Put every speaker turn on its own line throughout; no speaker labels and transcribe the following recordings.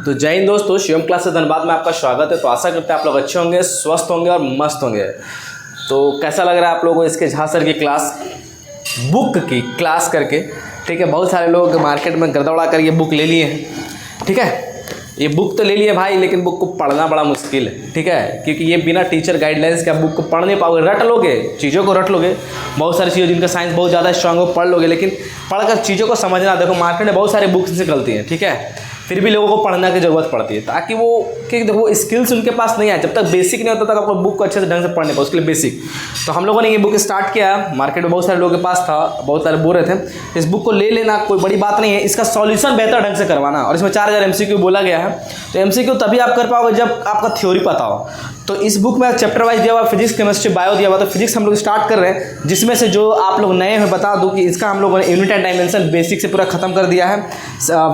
तो जय हिंद दोस्तों, शिवम क्लास से धनबाद में आपका स्वागत है। तो आशा करते हैं आप लोग अच्छे होंगे, स्वस्थ होंगे और मस्त होंगे। तो कैसा लग रहा है आप लोगों को इसके झा सर की क्लास, बुक की क्लास करके? ठीक है, बहुत सारे लोग मार्केट में गर्दा उड़ा कर ये बुक ले लिए हैं। ठीक है, ये बुक तो ले लिए भाई, लेकिन बुक को पढ़ना बड़ा मुश्किल है। ठीक है, क्योंकि ये बिना टीचर गाइडलाइंस के आप बुक को पढ़ नहीं पाओगे। रट लोगे, चीज़ों को रट लोगे, बहुत सारी चीज़ें जिनका साइंस बहुत ज़्यादा स्ट्रांग हो पढ़ लोगे, लेकिन पढ़कर चीज़ों को समझना। देखो मार्केट में बहुत सारे बुक्स निकलती हैं, ठीक है, फिर भी लोगों को पढ़ने की ज़रूरत पड़ती है, ताकि वो कि देखो स्किल्स उनके पास नहीं आए। जब तक बेसिक नहीं होता तक आपको बुक को अच्छे से ढंग से पढ़ने पाओ, उसके लिए बेसिक। तो हम लोगों ने ये बुक स्टार्ट किया, मार्केट में बहुत सारे लोगों के पास था, बहुत सारे बोल रहे थे इस बुक को ले लेना, कोई बड़ी बात नहीं है, इसका सॉल्यूशन बेहतर ढंग से करवाना। और इसमें 4000 MCQ बोला गया है। तो MCQ तभी आप कर पाओगे जब आपका थ्योरी पता हो। तो इस बुक में चैप्टर वाइज दिया हुआ, फिजिक्स, केमिस्ट्री, बायो दिया हुआ। तो फिजिक्स हम लोग स्टार्ट कर रहे हैं, जिसमें से जो आप लोग नए हैं बता दूं कि इसका हम लोगों ने यूनिट एंड डायमेंशन बेसिक से पूरा खत्म कर दिया है।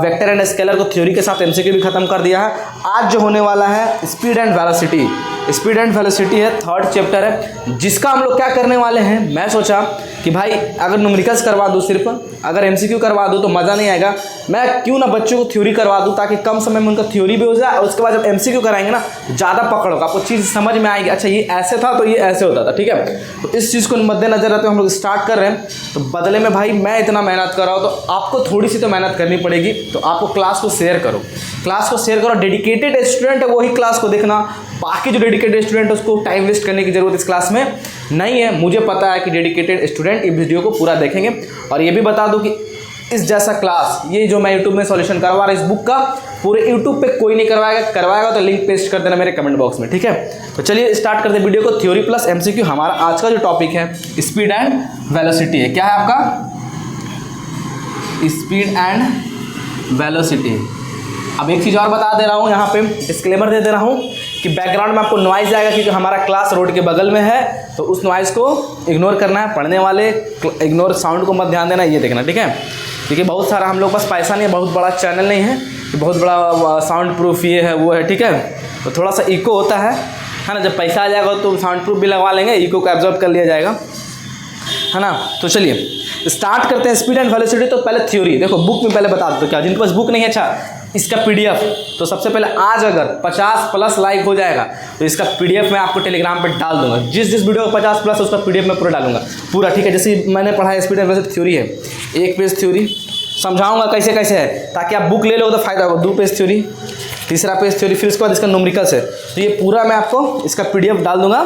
वेक्टर एंड स्केलर को थ्योरी के साथ MCQ भी खत्म कर दिया है। आज जो होने वाला है speed and velocity, speed and velocity है, 3rd चैप्टर है, जिसका हम लोग क्या करने वाले हैं। मैं सोचा कि भाई अगर न्यूमेरिकल्स करवा दूँ, सिर्फ अगर MCQ करवा दूँ तो मज़ा नहीं आएगा। मैं क्यों ना बच्चों को थ्योरी करवा दूँ, ताकि कम समय में उनका थ्योरी भी हो जाए, और उसके बाद जब MCQ कराएंगे ना ज़्यादा पकड़ होगा, आपको चीज़ समझ में आएगी। अच्छा ये ऐसे था तो ये ऐसे होता था। ठीक है, तो इस चीज़ को मद्देनजर रखते हुए हम लोग स्टार्ट कर रहे हैं। तो बदले में भाई मैं इतना मेहनत कर रहा हूँ, तो आपको थोड़ी सी तो मेहनत करनी पड़ेगी। तो आपको क्लास को शेयर करो, क्लास को शेयर करो। डेडिकेटेड स्टूडेंट है वही क्लास को देखना, बाकी जो डेडिकेटेड स्टूडेंट है उसको टाइम वेस्ट करने की जरूरत इस क्लास में नहीं है। मुझे पता है कि डेडिकेटेड स्टूडेंट इस वीडियो को पूरा देखेंगे। और ये भी बता दूं कि इस जैसा क्लास, ये जो मैं यूट्यूब में सॉल्यूशन करवा रहा हूँ इस बुक का, पूरे यूट्यूब पे कोई नहीं करवाएगा तो लिंक पेस्ट कर देना मेरे कमेंट बॉक्स में। ठीक है, तो चलिए स्टार्ट करते हैं वीडियो को। Theory plus MCQ। हमारा आज का जो टॉपिक है स्पीड एंड वेलोसिटी है। क्या है आपका? Speed and velocity. अब एक चीज़ और बता दे रहा हूँ, यहाँ पे डिस्क्लेमर दे रहा हूँ कि बैकग्राउंड में आपको नॉइज़ आएगा, क्योंकि हमारा क्लास रोड के बगल में है। तो उस नॉइज़ को इग्नोर करना है, पढ़ने वाले इग्नोर साउंड को मत ध्यान देना, ये देखना। ठीक है, क्योंकि बहुत सारा हम लोग पास पैसा नहीं है, बहुत बड़ा चैनल नहीं है कि बहुत बड़ा साउंड प्रूफ ये है वो है। ठीक है, तो थोड़ा सा इको होता है ना। जब पैसा आ जाएगा तो साउंड प्रूफ भी लगवा लेंगे, इको को एब्जॉर्ब कर लिया जाएगा, है ना। तो चलिए स्टार्ट करते हैं स्पीड एंड वेलोसिटी। तो पहले थ्योरी देखो, बुक में पहले बता दो क्या, जिनके पास बुक नहीं है, अच्छा इसका PDF। तो सबसे पहले आज अगर 50+ लाइक हो जाएगा तो इसका PDF मैं आपको टेलीग्राम पे डाल दूंगा। जिस जिस वीडियो को 50+ उसका PDF मैं पूरा डालूंगा पूरा। ठीक है, जैसे मैंने पढ़ा है स्पीड एंड वेलोसिटी थ्योरी है, 1 पेज थ्योरी समझाऊंगा कैसे कैसे है, ताकि आप बुक ले लो तो फायदा होगा। 2 पेज थ्योरी, 3रा पेज थ्योरी, फिर उसके बाद इसका न्यूमेरिकल्स है। तो ये पूरा मैं आपको इसका PDF डाल दूंगा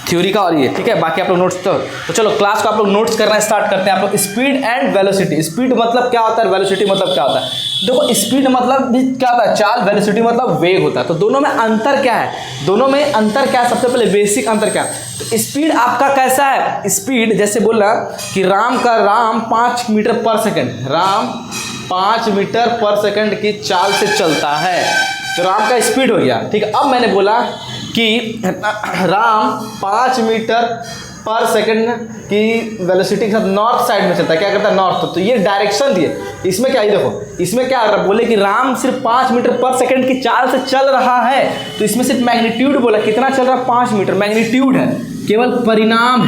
थ्योरी का। और ये ठीक है, बाकी आप लोग नोट्स तो चलो क्लास को आप लोग नोट्स करना स्टार्ट करते हैं। आप लोग स्पीड एंड वेलोसिटी। स्पीड मतलब क्या होता है, वेलोसिटी मतलब क्या होता है? देखो स्पीड मतलब भी क्या होता है, चाल, वेलोसिटी मतलब वेग होता है। तो दोनों में अंतर क्या है, दोनों में अंतर क्या है? सबसे पहले बेसिक अंतर क्या है? तो स्पीड आपका कैसा है? स्पीड जैसे बोला कि राम 5 मीटर पर सेकेंड, राम 5 मीटर पर सेकेंड की चाल से चलता है, तो राम का स्पीड हो गया। ठीक है, अब मैंने बोला कि राम 5 मीटर पर सेकंड की वेलोसिटी के साथ नॉर्थ साइड में चलता है। क्या करता है? नॉर्थ। तो ये डायरेक्शन दिए, इसमें क्या है देखो, इसमें क्या बोले कि राम सिर्फ 5 मीटर पर सेकंड की चाल से चल रहा है। तो इसमें सिर्फ मैग्नीट्यूड बोला, कितना चल रहा है? 5 मीटर। मैग्नीट्यूड है, केवल परिणाम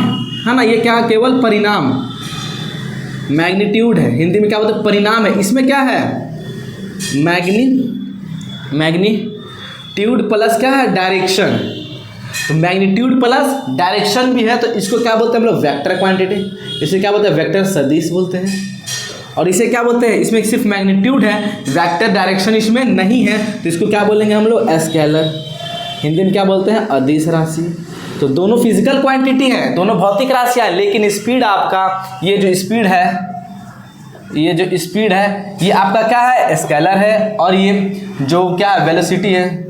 है ना। ये क्या? केवल परिणाम, मैग्नीट्यूड है। हिंदी में क्या बोलते हैं? परिणाम है। इसमें क्या है? मैग्नीट्यूड प्लस क्या है? डायरेक्शन। तो मैग्नीट्यूड प्लस डायरेक्शन भी है, तो इसको क्या बोलते हैं हम लोग? Vector quantity. इसे क्या बोलते हैं? वेक्टर सदिश बोलते हैं। और इसे क्या बोलते हैं? इसमें सिर्फ मैग्नीट्यूड है, वेक्टर डायरेक्शन इसमें नहीं है, तो इसको क्या बोलेंगे हम लोग? स्केलर। हिंदी में क्या बोलते हैं? अदिश राशि। तो दोनों फिजिकल क्वांटिटी है, दोनों भौतिक राशियाँ, लेकिन स्पीड आपका ये जो स्पीड है ये आपका क्या है? स्केलर है। और ये जो क्या है? वेलोसिटी है।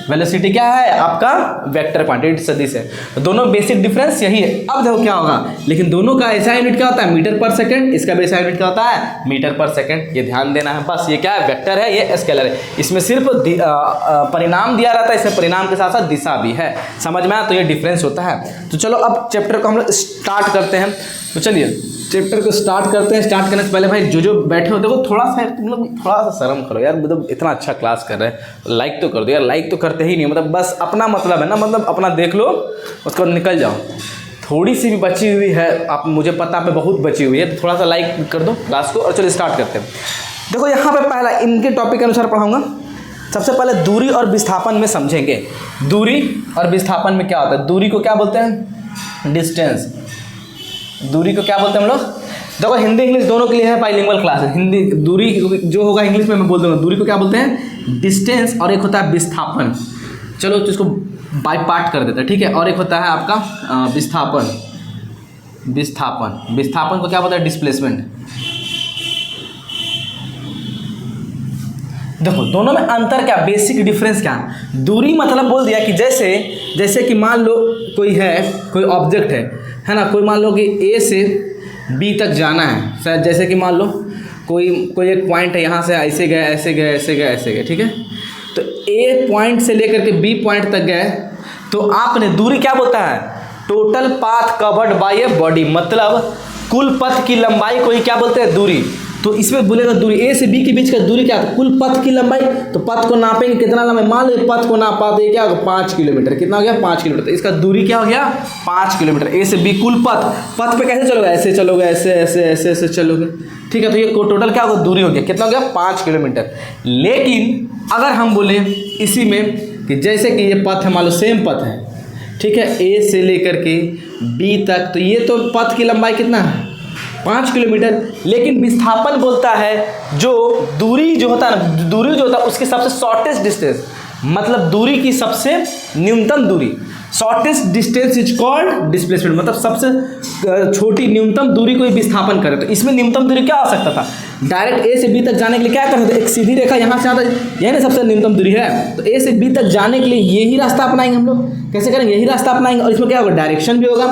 वेलोसिटी क्या है? आपका वेक्टर क्वांटिटी सदिश है। दोनों बेसिक डिफरेंस यही है। अब देखो क्या होगा, लेकिन दोनों का ऐसा यूनिट क्या होता है? मीटर पर सेकंड। इसका भी ऐसा यूनिट क्या होता है? मीटर पर सेकंड। ये ध्यान देना है बस। ये क्या है? वेक्टर है, ये स्केलर है। इसमें सिर्फ परिणाम दिया रहता है, इसमें परिणाम के साथ साथ दिशा भी है। समझ में आया? तो ये डिफरेंस होता है। तो चलो अब चैप्टर को हम लोग स्टार्ट करते हैं। तो चलिए चैप्टर को स्टार्ट करते हैं। स्टार्ट करने से पहले भाई जो बैठे हो, देखो थोड़ा सा तुम लोग थोड़ा सा शर्म करो यार, मतलब इतना अच्छा क्लास कर रहे हैं, लाइक तो कर दो यार। लाइक तो करते ही नहीं, मतलब बस अपना मतलब है ना, मतलब अपना देख लो उसको निकल जाओ। थोड़ी सी भी बची हुई है, आप मुझे पता है बहुत बची हुई है, तो थोड़ा सा लाइक कर दो क्लास को। और चलो स्टार्ट करते हैं। देखो यहाँ पे पहला इनके टॉपिक के अनुसार पढ़ाऊंगा। सबसे पहले दूरी और विस्थापन में समझेंगे। दूरी और विस्थापन में क्या होता है। दूरी को क्या बोलते हैं, डिस्टेंस। दूरी को क्या बोलते हैं हम लोग, देखो हिंदी इंग्लिश दोनों के लिए है बाइलिंगुअल क्लास है। हिंदी दूरी जो होगा इंग्लिश में मैं बोल दूंगा। दूरी को क्या बोलते हैं, डिस्टेंस, और एक होता है विस्थापन। चलो तो इसको बाय पार्ट कर देते हैं, ठीक है। और एक होता है आपका विस्थापन। विस्थापन, विस्थापन को क्या बोलते हैं, डिस्प्लेसमेंट। देखो दोनों में अंतर क्या, बेसिक डिफरेंस क्या। दूरी मतलब बोल दिया कि जैसे कि मान लो कोई ऑब्जेक्ट है ना, कोई मान लो कि ए से बी तक जाना है शायद, जैसे कि मान लो कोई एक पॉइंट है, यहाँ से ऐसे गए ऐसे गए ऐसे गए ऐसे गए, ठीक है। तो ए पॉइंट से लेकर के बी पॉइंट तक गए, तो आपने दूरी क्या बोलता है, total path covered by a body, मतलब कुल पथ की लंबाई को ही क्या बोलते हैं, दूरी। तो इसमें बोलेगा दूरी ए से बी के बीच का दूरी क्या है, कुल पथ की लंबाई। तो पथ को नापेंगे कितना लंबाई, मान लो पथ को नापा तो ये क्या होगा 5 किलोमीटर। कितना हो गया 5 किलोमीटर। तो इसका दूरी क्या हो गया 5 किलोमीटर। ए से बी कुल पथ पे कैसे चलोगे, ऐसे चलोगे, ऐसे ऐसे ऐसे ऐसे चलोगे, ठीक है। तो ये टोटल क्या होगा, दूरी हो गया, कितना हो गया 5 किलोमीटर। लेकिन अगर हम बोले इसी में कि जैसे कि ये पथ है, मान लो सेम पथ है, ठीक है, ए से लेकर के बी तक, तो ये तो पथ की लंबाई कितना है 5 किलोमीटर। लेकिन विस्थापन बोलता है जो दूरी जो होता है ना, दूरी जो होता है उसकी सबसे शॉर्टेस्ट डिस्टेंस, मतलब दूरी की सबसे न्यूनतम दूरी, shortest distance is called displacement, मतलब सबसे छोटी न्यूनतम दूरी को ही विस्थापन करे। तो इसमें न्यूनतम दूरी क्या हो सकता था, डायरेक्ट ए से बी तक जाने के लिए क्या कर सकते, एक सीधी रेखा यहाँ से आता है, यही ना सबसे न्यूनतम दूरी है। तो ए से बी तक जाने के लिए यही रास्ता अपनाएंगे हम लोग। कैसे करेंगे, यही रास्ता अपनाएंगे। और इसमें क्या होगा, डायरेक्शन भी होगा,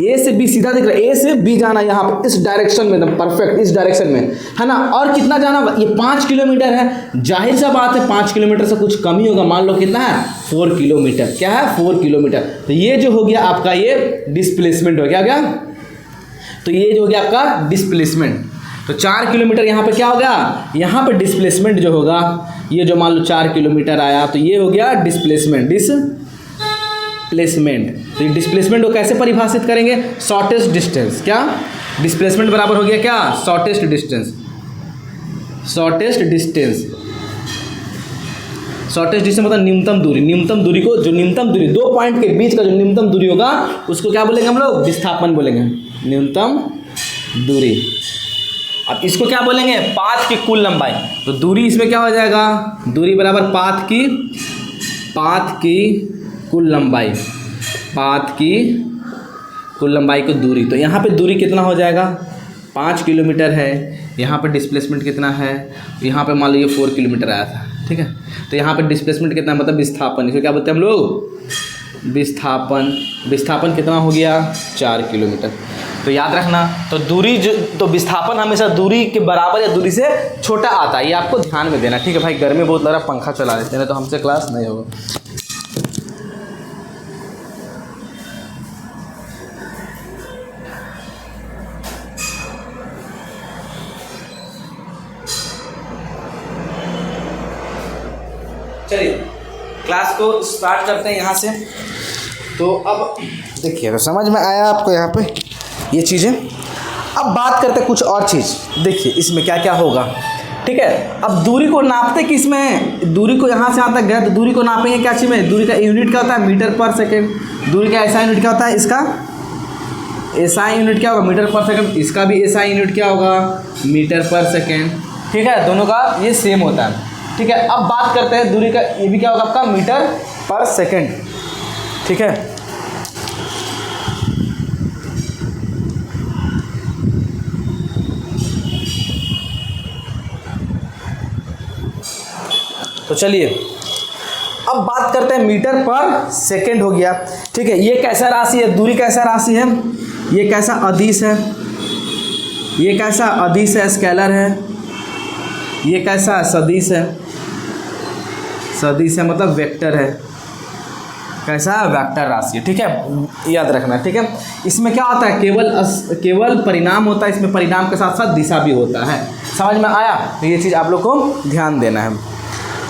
ए से बी सीधा दिख रहा है, ए से बी जाना यहाँ पर इस डायरेक्शन में, एकदम परफेक्ट इस डायरेक्शन में, है ना। और कितना जाना होगा, ये 5 किलोमीटर है, जाहिर सा बात है 5 किलोमीटर से कुछ कम ही होगा। मान लो कितना है 4 किलोमीटर, क्या है 4 किलोमीटर। तो ये जो हो गया आपका ये डिस्प्लेसमेंट हो गया, तो ये जो हो गया आपका डिस्प्लेसमेंट। तो 4 किलोमीटर यहाँ पे क्या हो गया, यहाँ पे डिस्प्लेसमेंट जो होगा, ये जो मान लो 4 किलोमीटर आया, तो ये हो गया डिस्प्लेसमेंट। तो ये डिस्प्लेसमेंट को कैसे परिभाषित करेंगे, शॉर्टेस्ट डिस्टेंस। क्या डिस्प्लेसमेंट बराबर हो गया क्या, शॉर्टेस्ट डिस्टेंस। शॉर्टेस्ट डिस्टेंस मतलब न्यूनतम दूरी। न्यूनतम दूरी को, जो न्यूनतम दूरी दो पॉइंट के बीच का जो न्यूनतम दूरी होगा उसको क्या बोलेंगे हम लोग, विस्थापन बोलेंगे, न्यूनतम दूरी। अब इसको क्या बोलेंगे, पाथ की कुल लंबाई। तो दूरी इसमें क्या हो जाएगा, दूरी बराबर पाथ की कुल लंबाई, पाथ की कुल लंबाई को दूरी। तो यहाँ पे दूरी कितना हो जाएगा 5 किलोमीटर है, यहाँ पे डिस्प्लेसमेंट कितना है, यहाँ पे मान लो ये 4 किलोमीटर आया था, ठीक है। तो यहाँ पे डिस्प्लेसमेंट कितना, मतलब विस्थापन, इसको क्या बोलते हैं हम लोग, विस्थापन कितना हो गया 4 किलोमीटर। तो याद रखना, तो दूरी जो, तो विस्थापन हमेशा दूरी के बराबर या दूरी से छोटा आता है, ये आपको ध्यान में देना, ठीक है भाई। गर्मी बहुत लग रहा है, पंखा चला देते हैं तो हमसे क्लास नहीं होगा। चलिए क्लास को स्टार्ट करते हैं यहाँ से। तो अब देखिए, तो समझ में आया आपको यहाँ पे ये चीज़ें। अब बात करते हैं कुछ और चीज़, देखिए इसमें क्या क्या होगा, ठीक है। अब दूरी को नापते किस में, दूरी को यहाँ से यहाँ तक गए तो दूरी को नापेंगे क्या चीज़ में, दूरी का यूनिट क्या होता है, मीटर पर सेकेंड। दूरी का ऐसा यूनिट क्या होता है, इसका ऐसा यूनिट क्या होगा, मीटर पर सेकेंड। इसका भी ऐसा यूनिट क्या होगा, मीटर पर सेकेंड, ठीक है। दोनों का ये सेम होता है, ठीक है। अब बात करते हैं दूरी का, ये भी क्या होगा आपका, मीटर पर सेकेंड, ठीक है। तो चलिए अब बात करते हैं मीटर पर सेकेंड हो गया, ठीक है। ये कैसा राशि है, दूरी कैसा राशि है, ये कैसा अदिश है, ये कैसा अदिश है, स्केलर है, ये कैसा सदिश है, सदिश है मतलब वेक्टर है, कैसा वेक्टर राशि है, ठीक है, याद रखना, ठीक है। इसमें क्या होता है, केवल परिणाम होता है, इसमें परिणाम के साथ साथ दिशा भी होता है। समझ में आया, तो ये चीज़ आप लोग को ध्यान देना है,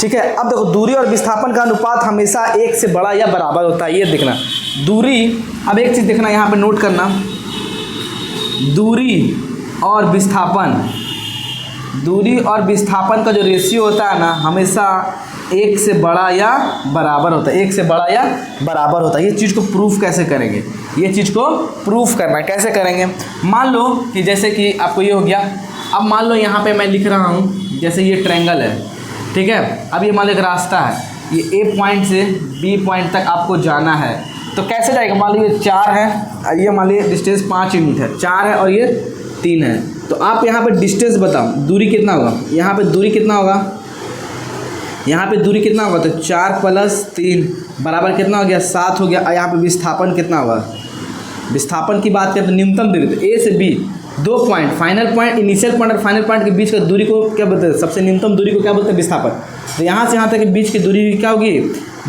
ठीक है। अब देखो दूरी और विस्थापन का अनुपात हमेशा 1 से बड़ा या बराबर होता है, ये देखना दूरी। अब एक चीज़ देखना यहाँ पे नोट करना, दूरी और विस्थापन दूरी और विस्थापन का जो रेशियो होता है ना, हमेशा एक से बड़ा या बराबर होता है, एक से बड़ा या बराबर होता है। ये चीज़ को प्रूफ कैसे करेंगे, ये चीज़ को प्रूफ करना है, कैसे करेंगे। मान लो कि जैसे कि आपको ये हो गया, अब मान लो यहाँ पे मैं लिख रहा हूँ, जैसे ये ट्रायंगल है, ठीक है। अब ये मान लो एक रास्ता है, ये ए पॉइंट से बी पॉइंट तक आपको जाना है, तो कैसे जाएगा। मान लो ये 4 है, ये मान लो डिस्टेंस 5 यूनिट है, 4 है और ये 3 है, तो आप यहाँ पे डिस्टेंस बताओ, दूरी कितना होगा। यहाँ पे दूरी कितना होगा, यहाँ पे दूरी कितना होगा, तो 4 + 3 बराबर कितना हो गया, 7 हो गया। और यहाँ पे विस्थापन कितना होगा, विस्थापन की बात करें तो न्यूनतम दूरी, तो ए से B 2 point, final point, initial point और फाइनल पॉइंट के बीच का दूरी को क्या बोलते हैं, सबसे न्यूनतम दूरी को क्या बोलते हैं, विस्थापन। तो यहाँ से यहाँ तक के बीच की दूरी क्या होगी,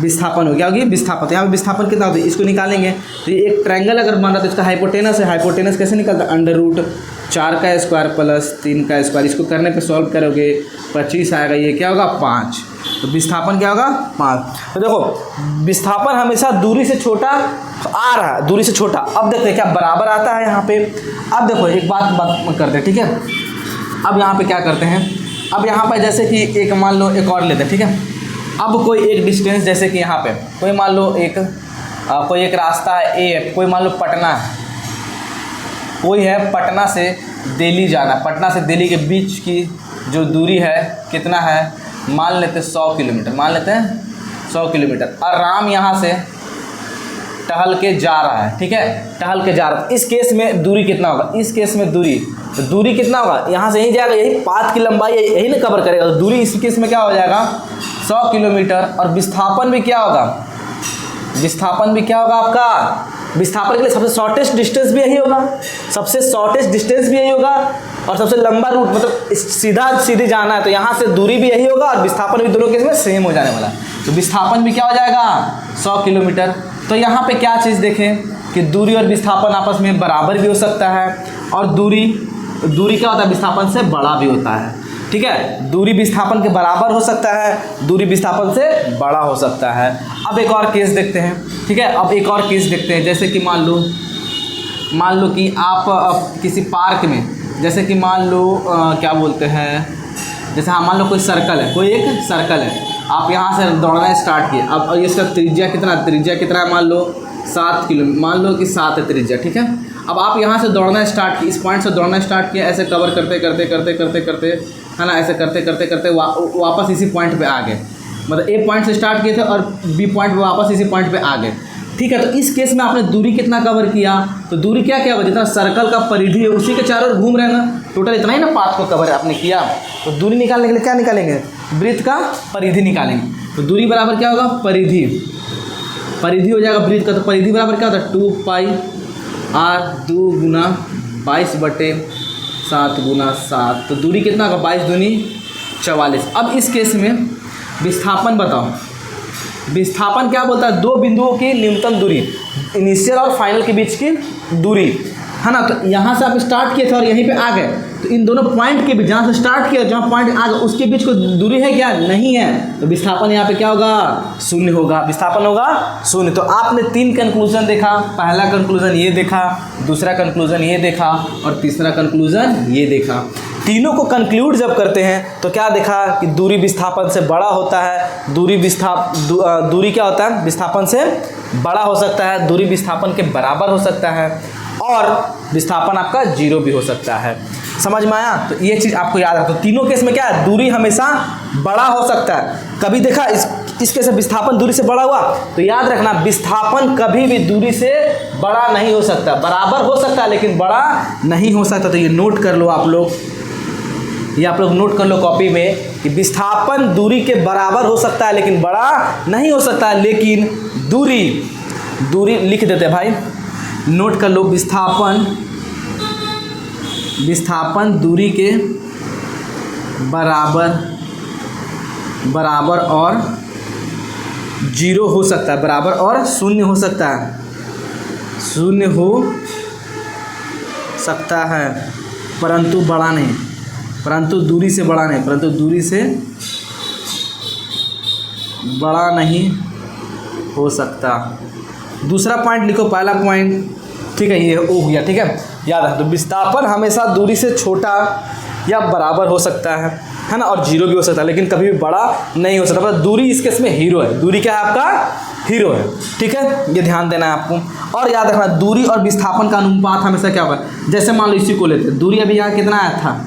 विस्थापन हो, क्या होगी, विस्थापन। तो यहाँ पे विस्थापन कितना होता है, इसको निकालेंगे। तो ये एक ट्रायंगल अगर बन रहा तो इसका हाइपोटेनस है, हाइपोटेनस कैसे निकलता है, √4 का स्क्वायर + 3 का स्क्वायर। इसको करने पे सॉल्व करोगे 25 आएगा, ये क्या होगा 5। तो विस्थापन क्या होगा 5। तो देखो विस्थापन हमेशा दूरी से छोटा आ रहा है, दूरी से छोटा। अब देखते हैं क्या बराबर आता है यहाँ पे। अब देखो एक बात करते हैं, ठीक है। अब यहाँ पे क्या करते हैं, अब यहाँ पर जैसे कि एक मान लो एक और लेते हैं, ठीक है। अब कोई एक डिस्टेंस, जैसे कि यहाँ पे कोई मान लो कोई एक रास्ता है ए, कोई मान लो पटना है, कोई है पटना से दिल्ली जाना, पटना से दिल्ली के बीच की जो दूरी है कितना है, मान लेते हैं 100 किलोमीटर, मान लेते हैं 100 किलोमीटर। और राम यहाँ से टहल के जा रहा है, ठीक है, टहल के जा रहा है। इस केस में दूरी कितना होगा, इस केस में दूरी, तो दूरी कितना होगा, यहाँ से यहीं जाएगा, यही पाथ की लंबाई यही ना कवर करेगा, तो दूरी इस केस में क्या हो जाएगा 100 किलोमीटर। और विस्थापन भी क्या होगा, विस्थापन भी क्या होगा आपका, विस्थापन के लिए सबसे शॉर्टेस्ट डिस्टेंस भी यही होगा, सबसे शॉर्टेस्ट डिस्टेंस भी यही होगा, और सबसे लंबा रूट, मतलब सीधे जाना है, तो यहाँ से दूरी भी यही होगा और विस्थापन भी दोनों केस में सेम हो जाने वाला। तो विस्थापन भी क्या हो जाएगा 100 किलोमीटर। तो यहाँ पे क्या चीज़ देखें कि दूरी और विस्थापन आपस में बराबर भी हो सकता है, और दूरी क्या होता है, विस्थापन से बड़ा भी होता है, ठीक है। दूरी विस्थापन के बराबर हो सकता है, दूरी विस्थापन से बड़ा हो सकता है। अब एक और केस देखते हैं, ठीक है। अब एक और केस देखते हैं, जैसे कि मान लो कि आप किसी पार्क में, जैसे कि मान लो क्या बोलते हैं, जैसे हाँ मान लो कोई सर्कल है, कोई एक सर्कल है, आप यहाँ से दौड़ना स्टार्ट किए। अब इसका त्रिज्या कितना है, मान लो 7 किलो, मान लो कि 7 है त्रिज्या, ठीक है। अब आप यहाँ से दौड़ना स्टार्ट किए, इस पॉइंट से दौड़ना स्टार्ट किया, ऐसे कवर करते है ना, ऐसे करते वापस इसी पॉइंट पे आ गए, मतलब ए पॉइंट से स्टार्ट किए थे और बी पॉइंट पे वापस इसी पॉइंट पे आ गए, ठीक है। तो इस केस में आपने दूरी कितना कवर किया, तो दूरी क्या होगा, जितना सर्कल का परिधि है उसी के चारों ओर घूम रहे हैं ना, टोटल इतना ही ना पाथ को कवर आपने किया। तो दूरी निकालने के लिए क्या निकालेंगे, वृत्त का परिधि निकालेंगे। तो दूरी बराबर क्या होगा, परिधि हो जाएगा वृत्त का। तो परिधि बराबर क्या होता है 2πr 2 × 22/7 × 7। तो दूरी कितना होगा 22 दूनी 44। अब इस केस में विस्थापन बताओ, विस्थापन क्या बोलता है, दो बिंदुओं की न्यूनतम दूरी, इनिशियल और फाइनल के बीच की दूरी, है ना। तो यहाँ से आप स्टार्ट किए थे और यहीं पे आ गए, तो इन दोनों पॉइंट के बीच, जहाँ से स्टार्ट किया जहाँ पॉइंट आ गए उसके बीच को दूरी है क्या, नहीं है। तो विस्थापन यहाँ पे क्या होगा, 0 होगा, विस्थापन होगा 0। तो आपने 3 कंक्लूजन देखा, पहला कंक्लूजन ये देखा, दूसरा कंक्लूजन ये देखा और तीसरा कंक्लूजन ये देखा। तीनों को कंक्लूड जब करते हैं तो क्या देखा कि दूरी विस्थापन से बड़ा होता है, दूरी क्या होता है, विस्थापन से बड़ा हो सकता है, दूरी विस्थापन के बराबर हो सकता है, और विस्थापन आपका 0 भी हो सकता है। समझ में आया। तो ये चीज़ आपको याद रखो। तो तीनों केस में क्या है, दूरी हमेशा बड़ा हो सकता है। कभी देखा इस केस में विस्थापन दूरी से बड़ा हुआ, तो याद रखना विस्थापन कभी भी दूरी से बड़ा नहीं हो सकता, बराबर हो सकता है लेकिन बड़ा नहीं हो सकता। तो ये नोट कर लो आप लोग, ये आप लोग नोट कर लो कॉपी में कि विस्थापन दूरी के बराबर हो सकता है लेकिन बड़ा नहीं हो सकता है। लेकिन दूरी लिख देते हैं भाई, नोट कर लो, विस्थापन दूरी के बराबर और 0 हो सकता है, बराबर और 0 हो सकता है, 0 हो सकता है, परंतु बड़ा नहीं, परंतु दूरी से बड़ा नहीं, परंतु दूरी से बड़ा नहीं हो सकता। दूसरा पॉइंट लिखो, पहला पॉइंट, ठीक है, ये हो गया, ठीक है, याद है। तो विस्थापन हमेशा दूरी से छोटा या बराबर हो सकता है ना, और जीरो भी हो सकता है, लेकिन कभी भी बड़ा नहीं हो सकता। पर दूरी इस केस में हीरो है, दूरी क्या है आपका, हीरो है, ठीक है, ये ध्यान देना है आपको। और याद रखना दूरी और विस्थापन का अनुपात हमेशा क्या होगा, जैसे मान लो इसी को लेते हैं, दूरी अभी यहाँ कितना आया था,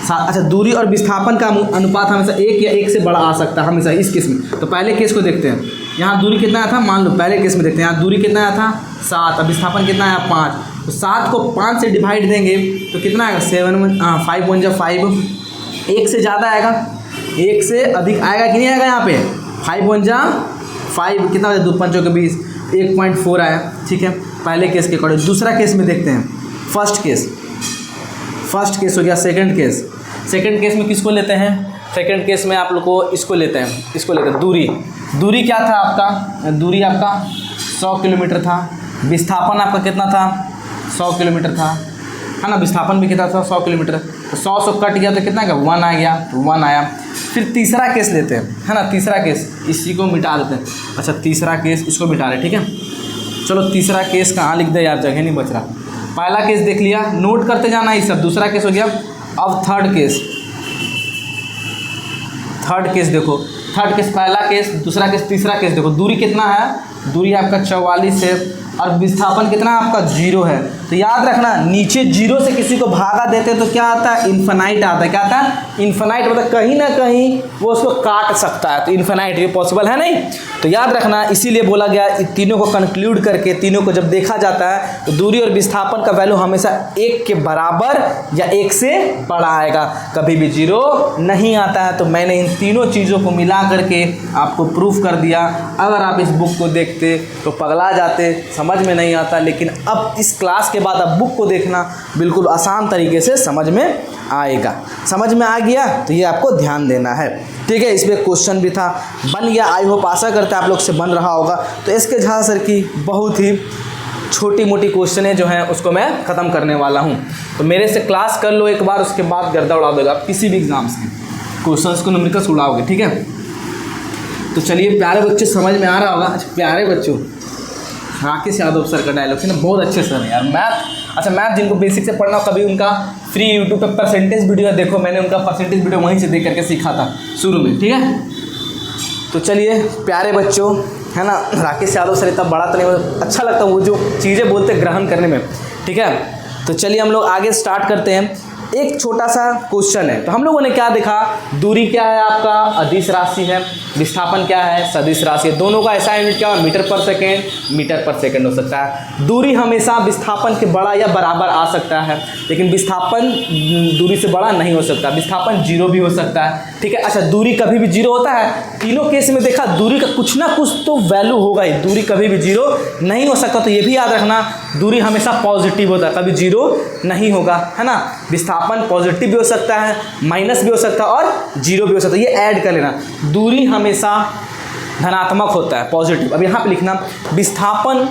अच्छा, दूरी और विस्थापन का अनुपात हमेशा 1 या 1 से बड़ा आ सकता है हमेशा इस केस में। तो पहले केस को देखते हैं, यहाँ दूरी कितना आया था, मान लो पहले केस में देखते हैं, यहाँ दूरी कितना आया था 7, अब विस्थापन कितना आया 5, तो 7 को 5 से डिवाइड देंगे तो कितना आएगा 5 1 जा 5, 1 से ज़्यादा आएगा, 1 से अधिक आएगा कि नहीं आएगा, यहाँ पे 5 1 जा 5 कितना हो जाए, 2 5 के 20, 1.4 आया, ठीक है, पहले केस के अकॉर्डिंग। दूसरा केस में देखते हैं, फर्स्ट केस हो गया। सेकंड केस में किसको लेते हैं, सेकंड केस में आप लोग को इसको लेते हैं, दूरी क्या था आपका, दूरी आपका 100 किलोमीटर था, विस्थापन आपका कितना था 100 किलोमीटर था, है ना, विस्थापन भी कितना था 100 किलोमीटर, तो 100 कट गया तो कितना गया 1 आ गया, तो 1 आया। फिर तीसरा केस लेते हैं, है ना, तीसरा केस इसी को मिटा देते हैं, अच्छा तीसरा केस इसको मिटा रहे, ठीक है, चलो तीसरा केस कहाँ लिख दे यार, जगह नहीं बच रहा। पहला केस देख लिया, नोट करते जाना ही सब, दूसरा केस हो गया। अब थर्ड केस देखो, थर्ड केस, पहला केस, दूसरा केस, तीसरा केस देखो, दूरी कितना है, दूरी आपका 44 है और विस्थापन कितना आपका 0 है। तो याद रखना नीचे 0 से किसी को भागा देते तो क्या आता है, इन्फिनाइट आता है, क्या आता है, इन्फिनाइट, मतलब कहीं ना कहीं वो उसको काट सकता है, तो इन्फिनाइट ये पॉसिबल है नहीं। तो याद रखना इसीलिए बोला गया, इन तीनों को कंक्लूड करके तीनों को जब देखा जाता है तो दूरी और विस्थापन का वैल्यू हमेशा 1 के बराबर या 1 से बड़ा आएगा, कभी भी 0 नहीं आता है। तो मैंने इन तीनों चीज़ों को मिला करके आपको प्रूफ कर दिया। अगर आप इस बुक को देखते तो पगला जाते, समझ में नहीं आता, लेकिन अब इस क्लास के बाद अब बुक को देखना बिल्कुल आसान तरीके से समझ में आएगा। समझ में आ गया तो ये आपको ध्यान देना है, ठीक है। इसमें क्वेश्चन भी था, बन गया, आई होप आशा करते हैं आप लोग से बन रहा होगा। तो इसके झा सर की बहुत ही छोटी मोटी क्वेश्चनें जो हैं उसको मैं ख़त्म करने वाला हूँ। तो मेरे से क्लास कर लो एक बार, उसके बाद गर्दा उड़ा देगा किसी भी एग्जाम्स के क्वेश्चंस को न्यूमेरिकल्स उड़ाओगे, ठीक है। तो चलिए प्यारे बच्चे, समझ में आ रहा होगा। अच्छा प्यारे बच्चों, राकेश यादव सर का डायलॉग है ना, बहुत अच्छे सर है यार। मैथ, अच्छा मैथ जिनको बेसिक से पढ़ना, कभी उनका फ्री यूट्यूब पे परसेंटेज वीडियो देखो, मैंने उनका परसेंटेज वीडियो वहीं से देख करके सीखा था शुरू में, ठीक है। तो चलिए प्यारे बच्चों, है ना, राकेश यादव सर इतना बड़ा तो नहीं, अच्छा लगता है वो जो चीज़ें बोलते ग्रहण करने में, ठीक है। तो चलिए हम लोग आगे स्टार्ट करते हैं। एक छोटा सा क्वेश्चन है, तो हम लोगों ने क्या देखा, दूरी क्या है आपका, अदिश राशि है, विस्थापन क्या है, सदिश राशि है। दोनों का ऐसा यूनिट क्या है, मीटर पर सेकेंड हो सकता है। दूरी हमेशा विस्थापन के बड़ा या बराबर आ सकता है, लेकिन विस्थापन दूरी से बड़ा नहीं हो सकता, विस्थापन 0 भी हो सकता है, ठीक है। अच्छा दूरी कभी भी 0 होता है, तीनों केस में देखा दूरी का कुछ ना कुछ तो वैल्यू होगा ही, दूरी कभी भी 0 नहीं हो सकता। तो ये भी याद रखना, दूरी हमेशा पॉजिटिव होता है, कभी 0 नहीं होगा, है ना। विस्थापन पॉजिटिव भी हो सकता है, माइनस भी हो सकता है और 0 भी हो सकता है, ये ऐड कर लेना। दूरी हमेशा धनात्मक होता है, पॉजिटिव। अब यहाँ पे लिखना, विस्थापन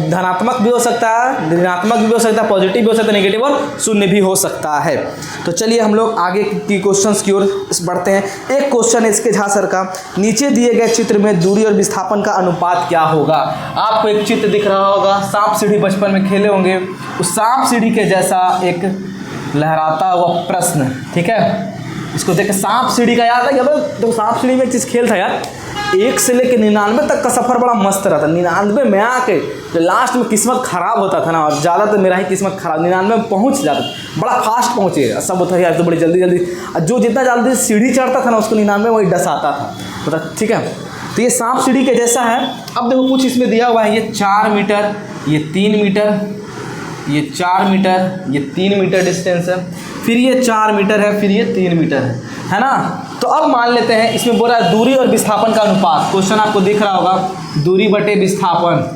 धनात्मक भी हो सकता है, ऋणात्मक भी हो सकता है, पॉजिटिव भी हो सकता है, नेगेटिव और 0 भी हो सकता है। तो चलिए हम लोग आगे की क्वेश्चंस की ओर बढ़ते हैं। एक क्वेश्चन है इसके झा सर का, नीचे दिए गए चित्र में दूरी और विस्थापन का अनुपात क्या होगा। आपको एक चित्र दिख रहा होगा, सांप सीढ़ी बचपन में खेले होंगे, उस सांप सीढ़ी के जैसा एक लहराता हुआ प्रश्न, ठीक है। इसको देख के सांप सीढ़ी का याद है क्या, तो सांप सीढ़ी में एक चीज़ खेल था यार, 1 से लेकर 99 तक का सफ़र बड़ा मस्त रहता। 99 में आके जो लास्ट में किस्मत ख़राब होता था ना, और ज़्यादा तो मेरा ही किस्मत ख़राब, 99 में पहुँच जाता, बड़ा फास्ट पहुँचे, सब होता है यार तो बड़ी जल्दी, जो जितना जल्दी सीढ़ी चढ़ता था ना उसको 99 वही डसाता था, मतलब ठीक है। तो ये सांप सीढ़ी के जैसा है। अब देखो कुछ इसमें दिया हुआ है, ये 4 मीटर, ये 3 मीटर, ये 4 मीटर, ये 3 मीटर डिस्टेंस है, फिर ये 4 मीटर है, फिर ये 3 मीटर है ना। तो अब मान लेते हैं इसमें बोल रहा है दूरी और विस्थापन का अनुपात, क्वेश्चन आपको दिख रहा होगा, दूरी बटे विस्थापन।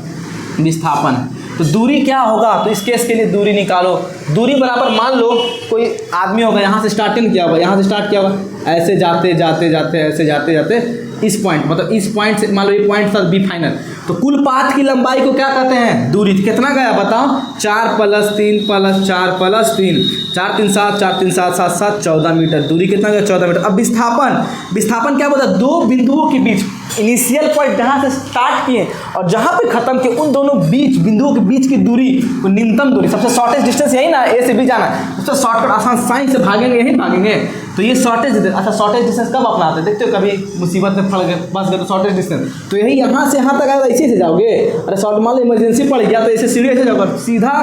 तो दूरी क्या होगा, तो इस केस के लिए दूरी निकालो। दूरी बराबर, मान लो कोई आदमी होगा, यहाँ से स्टार्टिंग किया होगा, यहाँ से स्टार्ट किया होगा, ऐसे जाते जाते ऐसे जाते इस पॉइंट, मतलब इस पॉइंट से मान लो ये पॉइंट था बी फाइनल, तो कुल पाथ की लंबाई को क्या कहते हैं? दूरी। कितना गया बताओ? 4 + 3 + 4 + 3, 4 3 7, 4 3 7 7 7 14 मीटर। दूरी कितना गया? 14 मीटर। अब विस्थापन क्या बोला? दो बिंदुओं के बीच, इनिशियल पॉइंट जहाँ से स्टार्ट किए और जहाँ पे खत्म किए, उन दोनों बिंदुओं के बीच की दूरी को न्यूनतम दूरी, सबसे शॉर्टेस्ट डिस्टेंस यही ना, ए से बी जाना, सबसे शॉर्टकट आसान, साइन से भागेंगे यही भागेंगे, तो ये शॉर्टेज। अच्छा शॉर्टेज डिस्टेंस कब अपनाते हैं? देखते हो कभी मुसीबत में फंस गए तो शॉर्टेज डिस्टेंस, तो यही यहाँ से यहाँ तक आएगा, इसी से जाओगे। अरे शॉर्ट मान लो इमरजेंसी पड़ गया तो ऐसे सीढ़ी ऐसे जाओगे, सीधा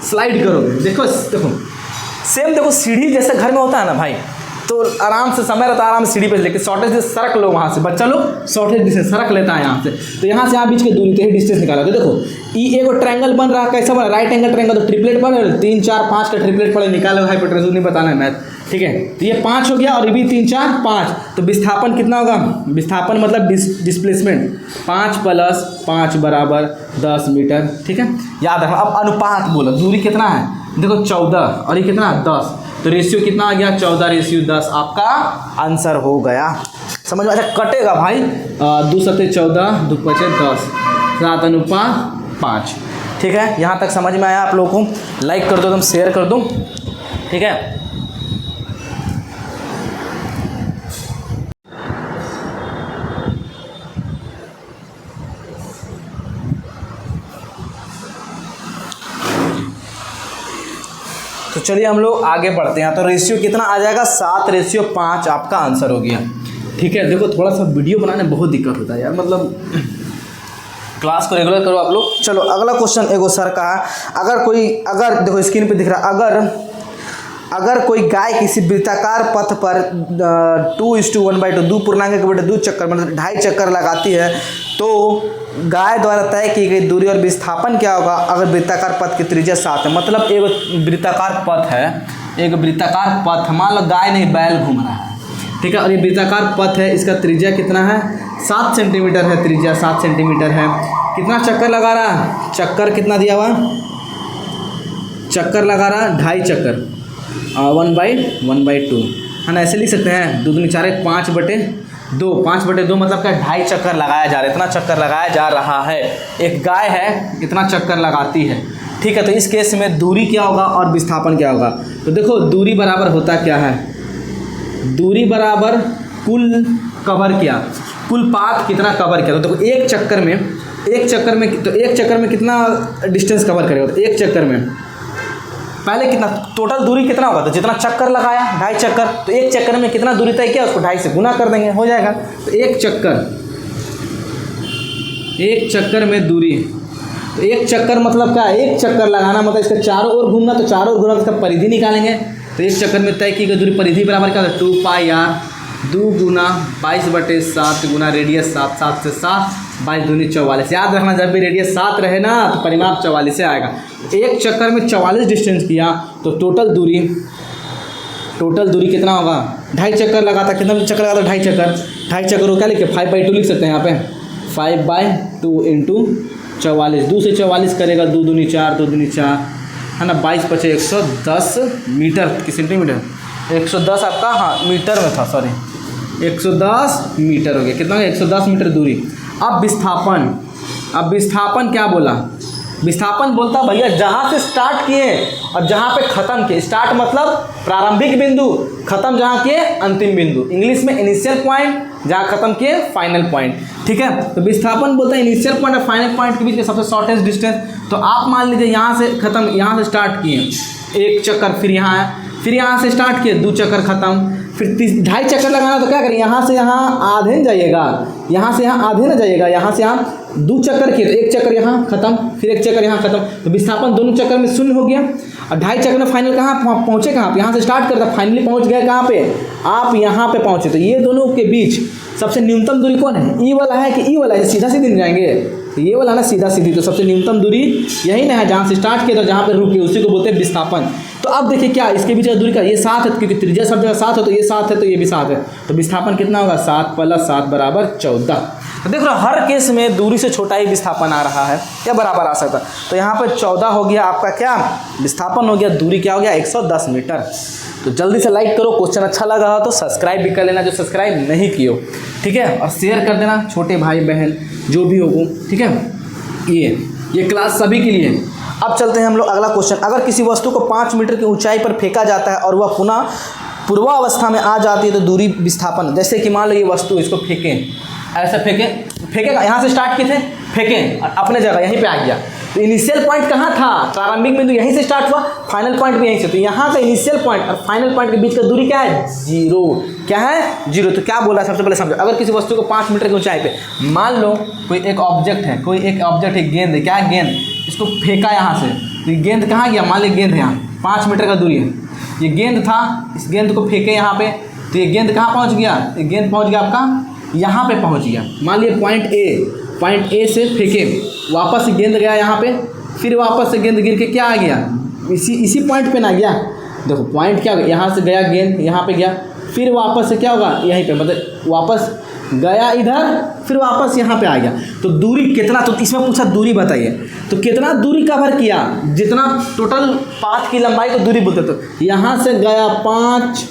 स्लाइड करोगे। देखो सेम, देखो सीढ़ी जैसे घर में होता है ना भाई, तो आराम से समय रहता है, आराम से सीढ़ी पे लेके शॉर्टेज सरक लो, वहाँ से बच्चा लोग शॉर्टेज डिस्टेंस सरक लेता है यहाँ से, तो यहाँ से यहाँ बीच की दूरी, तो ये डिस्टेंस निकाला। तो देखो ई एगो ट्रायंगल बन रहा है, कैसा बना? राइट एंगल ट्रायंगल, तो ट्रिपलेट बन रहा है, 3 4 5 का ट्रिपलेट पड़े, निकालो हाइपोटेन्यूज, नहीं बताना है मैथ, ठीक है। तो ये 5 हो गया और ये भी 3 4 5, तो विस्थापन कितना होगा? विस्थापन मतलब डिस्प्लेसमेंट, 5 + 5 = 10 मीटर, ठीक है, याद रखना। अब अनुपात बोलो, दूरी कितना है? देखो 14 और ये कितना? 10, तो रेशियो कितना आ गया? 14:10, आपका आंसर हो गया। समझ में? अच्छा कटेगा भाई, 2 × 14, 2 × 5 10, 7:5, ठीक है। यहाँ तक समझ में आया आप लोगों को? लाइक कर दो, तुम शेयर कर दो, ठीक है। तो चलिए हम लोग आगे बढ़ते हैं। तो रेशियो कितना आ जाएगा? 7:5 आपका आंसर हो गया, ठीक है। देखो थोड़ा सा वीडियो बनाने में बहुत दिक्कत होता है यार, मतलब क्लास को रेगुलर करो आप लोग। चलो अगला क्वेश्चन एगो सर का, अगर देखो स्क्रीन पे दिख रहा, अगर कोई गाय किसी वृत्ताकार पथ पर 2:1/2 2 पूर्णांक के बटे 2 चक्कर, मतलब 2.5 चक्कर लगाती है, तो गाय द्वारा तय की गई दूरी और विस्थापन क्या होगा अगर वृत्ताकार पथ की त्रिज्या 7 है? मतलब एक वृत्ताकार पथ है, एक वृत्ताकार पथ, मान लो गाय नहीं बैल घूम रहा है, ठीक है, और ये वृत्ताकार पथ है, इसका त्रिज्या कितना है? 7 सेंटीमीटर है, त्रिज्या 7 सेंटीमीटर है। कितना चक्कर लगा रहा? चक्कर कितना दिया हुआ? चक्कर लगा रहा 2.5 चक्कर, 1/2 है ना, ऐसे लिख सकते हैं। 2 दूनी 4 5/2, 5/2 मतलब क्या? 2.5 चक्कर लगाया जा रहा है, इतना चक्कर लगाया जा रहा है। एक गाय है, इतना चक्कर लगाती है, ठीक है। तो इस केस में दूरी क्या होगा और विस्थापन क्या होगा? तो देखो दूरी बराबर होता क्या है? दूरी बराबर कुल कवर किया, कुल पाथ कितना कवर किया। तो देखो एक चक्कर में कितना डिस्टेंस कवर करेगा? तो एक चक्कर में पहले कितना टोटल दूरी कितना होगा? तो जितना चक्कर लगाया 2.5 चक्कर, तो एक चक्कर में कितना दूरी तय किया उसको 2.5 से गुना कर देंगे, हो जाएगा। तो एक चक्कर में दूरी, तो एक चक्कर मतलब क्या? एक चक्कर लगाना मतलब इसके चारों ओर घूमना, तो चारों ओर घूमना इसका परिधि निकालेंगे। तो एक चक्कर में तय की गई दूरी परिधि बराबर क्या होता है? 2πr, 2 × 22/7 गुना रेडियस 7, 7 से 7, 22 दूनी 44। याद रखना जब भी रेडियस 7 रहे ना तो परिमाप 44 से आएगा। एक चक्कर में 44 डिस्टेंस किया तो टोटल दूरी कितना होगा? 2.5 चक्कर लगाता, कितना चक्कर लगाता? 2.5 चक्कर, 2.5 चक्कर को क्या लिखे? 5/2 लिख सकते हैं यहाँ पे, 5/2 × 44, 2 से 44 करेगा, 2 दूनी 4, 2 दूनी 4 है ना, 22 × 5 110 मीटर की सेंटीमीटर, 110 आपका हाँ मीटर में था, सॉरी 110 मीटर हो गया। कितना? 110 मीटर दूरी। अब विस्थापन क्या बोला? विस्थापन बोलता भैया जहाँ से स्टार्ट किए और जहाँ पे ख़त्म किए। स्टार्ट मतलब प्रारंभिक बिंदु, ख़त्म जहाँ किए अंतिम बिंदु, इंग्लिश में इनिशियल पॉइंट, जहाँ ख़त्म किए फाइनल पॉइंट, ठीक है। तो विस्थापन बोलता है इनिशियल पॉइंट और फाइनल पॉइंट के बीच में सबसे शॉर्टेस्ट डिस्टेंस। तो आप मान लीजिए यहाँ से ख़त्म, यहाँ से स्टार्ट किए 1 चक्कर, फिर यहाँ है, फिर यहाँ से स्टार्ट किए 2 चक्कर ख़त्म, फिर 2.5 चक्कर लगाना, तो क्या करें? यहाँ से यहाँ आधे न जाइएगा, यहाँ से यहाँ आधे न जाइएगा, यहाँ से यहाँ 2 चक्कर किए तो 1 चक्कर यहाँ खत्म, फिर 1 चक्कर यहाँ खत्म, तो विस्थापन दोनों चक्कर में 0 हो गया। और 2.5 चक्कर में फाइनल कहाँ पहुँचे? कहाँ पे? यहाँ से स्टार्ट करता, फाइनली पहुँच गए कहाँ पे? आप यहाँ पे पहुँचे। तो ये दोनों के बीच सबसे न्यूनतम दूरी कौन है? ई वाला है कि ई वाला है? सीधा सीधी नहीं जाएंगे, तो ये वाला ना सीधा सीधी, तो सबसे न्यूनतम दूरी यही ना है, जहाँ से स्टार्ट किया तो जहाँ पे रुके उसी को बोलते हैं विस्थापन। तो अब देखिए क्या इसके बीच का दूरी का ये 7 है, क्योंकि त्रिज्या सब जगह 7 है, तो ये 7 है तो ये भी 7 है, तो विस्थापन कितना होगा? 7 + 7 = 14। तो देख लो हर केस में दूरी से छोटा ही विस्थापन आ रहा है या बराबर आ सकता। तो यहाँ पर 14 हो गया आपका क्या? विस्थापन हो गया, दूरी क्या हो गया? 110 मीटर। तो जल्दी से लाइक करो, क्वेश्चन अच्छा लगा हो तो सब्सक्राइब भी कर लेना जो सब्सक्राइब नहीं किए हो। ठीक है, और शेयर कर देना छोटे भाई बहन जो भी हो, ठीक है। ये क्लास सभी के लिए। अब चलते हैं हम लोग अगला क्वेश्चन। अगर किसी वस्तु को 5 मीटर की ऊंचाई पर फेंका जाता है और वह पुनः पूर्वावस्था में आ जाती है तो दूरी विस्थापन, जैसे कि मान लो ये वस्तु, इसको फेंकें, ऐसा फेंकेगा, यहाँ से स्टार्ट किए थे, फेंकें और अपने जगह यहीं पे आ गया, तो इनिशियल पॉइंट कहाँ था, प्रारंभिक बिंदु यहीं से स्टार्ट हुआ, फाइनल पॉइंट भी यहीं से, तो यहाँ का इनिशियल पॉइंट और फाइनल पॉइंट के बीच का दूरी क्या है, 0। क्या है, 0। तो क्या बोला सबसे पहले समझो, अगर किसी वस्तु को 5 मीटर की ऊंचाई पे, मान लो कोई एक ऑब्जेक्ट है, गेंद है, क्या है गेंद, इसको फेंका यहाँ से, तो ये गेंद कहाँ गया, मान ली गेंद है यहाँ 5 मीटर का दूरी है, ये गेंद था, इस गेंद को फेंके यहाँ पे, तो ये गेंद कहाँ पहुँच गया, ये गेंद पहुँच गया आपका यहाँ पे पहुँच गया। मान लिया पॉइंट ए से फेंके, वापस गेंद गया यहाँ पे, फिर वापस से गेंद गिर के क्या आ गया, इसी पॉइंट पे ना गया। देखो पॉइंट क्या होगा, यहाँ से गया गेंद, यहाँ पे गया, फिर वापस से क्या होगा, यहीं पे, मतलब वापस गया इधर, फिर वापस यहाँ पे आ गया। तो दूरी कितना, तो इसमें पूछा दूरी बताइए, तो कितना दूरी कवर किया, जितना टोटल पाथ की लंबाई को दूरी बोलते। तो यहाँ से गया 5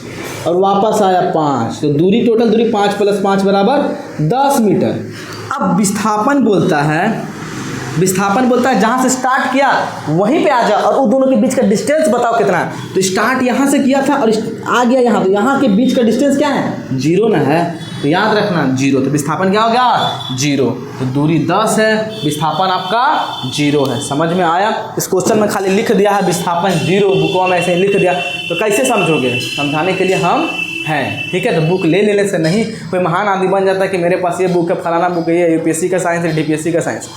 और वापस आया 5, तो दूरी टोटल दूरी 5 + 5 = 10 मीटर। अब विस्थापन बोलता है जहाँ से स्टार्ट किया वहीं पे आ जाओ और उन दोनों के बीच का डिस्टेंस बताओ कितना है। तो स्टार्ट यहाँ से किया था और आ गया यहाँ, तो यहाँ के बीच का डिस्टेंस क्या है, 0 ना है, तो याद रखना 0। तो विस्थापन क्या हो गया, 0। तो दूरी 10 है, विस्थापन आपका 0 है। समझ में आया। इस क्वेश्चन में खाली लिख दिया है विस्थापन 0, बुकों में ऐसे लिख दिया, तो कैसे समझोगे, समझाने के लिए हम हैं, ठीक है। तो बुक ले लेने से नहीं कोई महान आदमी बन जाता है कि मेरे पास ये बुक है, फलाना बुक है, ये यूपीएससी का साइंस है, डीपीएससी का साइंस।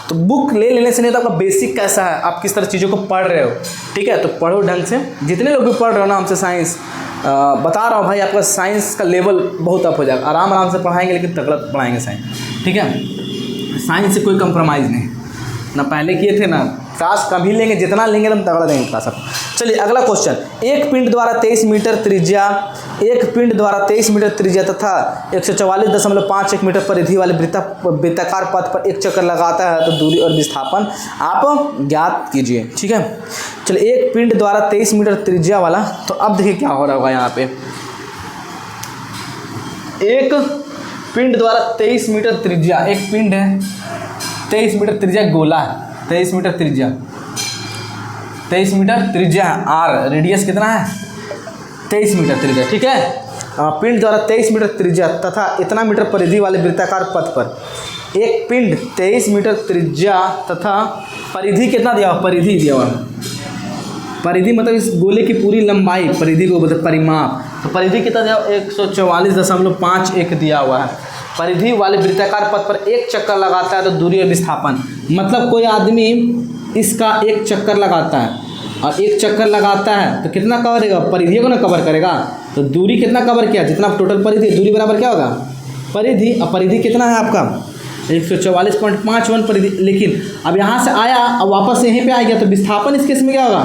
तो बुक ले लेने से नहीं, तो आपका बेसिक कैसा है, आप किस तरह चीज़ों को पढ़ रहे हो, ठीक है। तो पढ़ो ढंग से, जितने लोग भी पढ़ रहे हो ना हमसे साइंस, बता रहा हूँ भाई, आपका साइंस का लेवल बहुत अप हो जाएगा। आराम से पढ़ाएंगे, लेकिन तगड़ा पढ़ाएंगे साइंस, ठीक है। साइंस से कोई कंप्रोमाइज़ नहीं, ना पहले किए थे ना, क्लास कभी लेंगे, जितना लेंगे हम तगड़ा देंगे क्लास आप। चलिए अगला क्वेश्चन। एक पिंड द्वारा 23 मीटर त्रिज्या तथा 144.51 मीटर परिधि वाले वृत्ताकार पथ पर एक चक्कर लगाता है, तो दूरी और विस्थापन आप ज्ञात कीजिए, ठीक है। चलिए एक पिंड द्वारा 23 मीटर त्रिज्या वाला, तो अब देखिए क्या हो रहा होगा यहाँ पे। एक पिंड द्वारा 23 मीटर त्रिज्या, एक पिंड है 23 मीटर त्रिज्या, गोला है 23 मीटर त्रिज्या, 23 मीटर त्रिज्या है, आर रेडियस कितना है 23 मीटर त्रिज्या, ठीक है। पिंड द्वारा 23 मीटर त्रिज्या तथा इतना मीटर परिधि वाले वृत्ताकार पथ पर एक पिंड 23 मीटर त्रिज्या तथा परिधि कितना दिया हुआ, परिधि दिया हुआ, परिधि मतलब इस गोले की पूरी लंबाई, परिधि को मतलब परिमाप, तो परिधि कितना दिया, 144.51 दिया हुआ है। परिधि वाले वृत्ताकार पथ पर एक चक्कर लगाता है, तो दूरी और विस्थापन, मतलब कोई आदमी इसका एक चक्कर लगाता है और एक चक्कर लगाता है तो कितना कवर करेगा, परिधि को ना कवर करेगा, तो दूरी कितना कवर किया, जितना टोटल परिधि, दूरी बराबर क्या होगा परिधि, और परिधि कितना है आपका 144.51 परिधि। लेकिन अब यहाँ से आया अब वापस से यहीं पे आ गया, तो विस्थापन इस केस में क्या होगा,